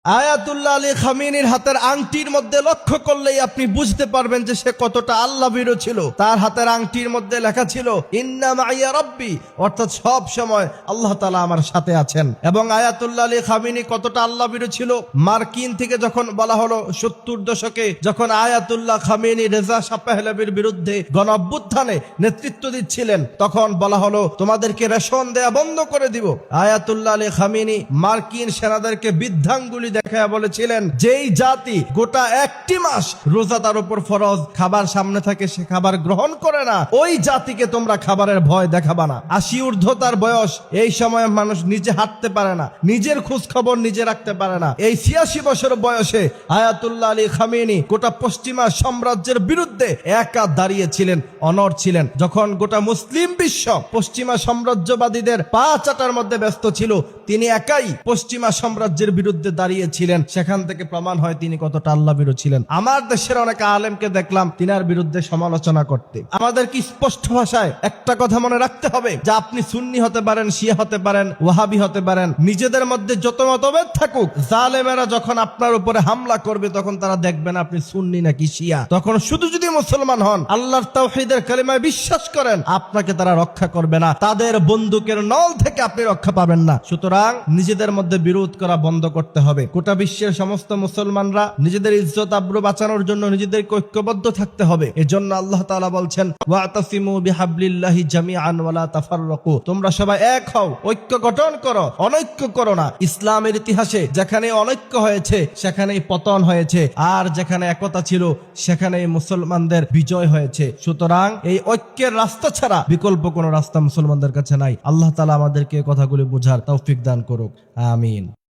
Ayatollah Ali খামিনীর হাতের আংটির মধ্যে লক্ষ্য করলেই আপনি বুঝতে পারবেন যে সে কতটা আল্লাহ ভীরু ছিল। তার হাতের আংটির মধ্যে লেখা ছিল ইন্না মাইয়া রাব্বি, অর্থাৎ সব সময় আল্লাহ তাআলা আমার সাথে আছেন। এবং আয়াতুল্লাহ আলী খামিনী কতটা আল্লাহ ভীরু ছিল, মার্কিন থেকে যখন বলা হলো 70 দশকে যখন আয়াতুল্লাহ খামিনী রেজা শাহ পাহলভীর বিরুদ্ধে গণঅভ্যুত্থানে নেতৃত্ব দিচ্ছিলেন, তখন বলা হলো তোমাদেরকে রেশন দেয়া বন্ধ করে দিব। আয়াতুল্লাহ আলী খামিনী মার্কিন সেনাদেরকে বৃদ্ধাঙ্গুলি দেখায়া বলেছিলেন, যেই জাতি গোটা একটি মাস রোজা তার উপর ফরজ, খাবার সামনে থাকে সে খাবার গ্রহণ করে না, ওই জাতিকে তোমরা খাবারের ভয় দেখাবা না। 80 ঊর্ধ্ব তার বয়স, এই সময় মানুষ নিজে হাঁটতে পারে না, নিজের খোঁজ খবর নিজে রাখতে পারে না। এই 86 বছর বয়সে আয়াতুল্লাহ আলী খামেনি গোটা পশ্চিমা সাম্রাজ্যের বিরুদ্ধে একা দাঁড়িয়েছিলেন, অনড় ছিলেন। যখন গোটা মুসলিম বিশ্ব পশ্চিমা সাম্রাজ্যবাদীদের পা চাটার মধ্যে ব্যস্ত ছিল, তিনি একাই পশ্চিমা সাম্রাজ্যের বিরুদ্ধে দাঁড়িয়েছিলেন। সেখান থেকে প্রমাণ হয় তিনি কতটা আল্লাহ ভীরু ছিলেন। আমার দেশের অনেক আলেমকে দেখলাম তিনার বিরুদ্ধে সমালোচনা করতে। আমাদের কি স্পষ্ট ভাষায় একটা কথা মনে রাখতে হবে যে আপনি সুন্নি হতে পারেন, শিয়া হতে পারেন, ওয়াহাবি হতে পারেন, নিজেদের মধ্যে যত মতভেদ থাকুক, জালেমেরা যখন আপনার উপরে হামলা করবে তখন তারা দেখবেন আপনি সুন্নি নাকি শিয়া। তখন শুধু যদি মুসলমান হন, আল্লাহর তাওহীদের কালিমায় বিশ্বাস করেন, আপনাকে তারা রক্ষা করবে না। তাদের বন্দুকের নল থেকে আপনি রক্ষা পাবেন না। সুতরাং নিজেদের মধ্যে বিরোধ করা বন্ধ করতে হবে। গোটা বিশ্বের সমস্ত মুসলমানরা নিজেদের ইজ্জত আব্রু বাঁচানোর জন্য নিজেদেরকে ঐক্যবদ্ধ থাকতে হবে। এজন্য আল্লাহ তাআলা বলছেন ওয়াতাসিমু বিহাবলিল্লাহি জামিআন ওয়ালা তাফাররাকু, তোমরা সবাই এক হও, ঐক্য গঠন করো, অনৈক্য করো না। ইসলামের ইতিহাসে যেখানে অনৈক্য হয়েছে সেখানেই পতন হয়েছে, আর যেখানে একতা ছিল সেখানেই মুসলমানদের বিজয় হয়েছে। সুতরাং এই ঐক্যের রাস্তা ছাড়া বিকল্প কোনো রাস্তা মুসলমানদের কাছে নাই। আল্লাহ তাআলা আমাদেরকে কথাগুলি বোঝার তৌফিক দান করুক, আমিন।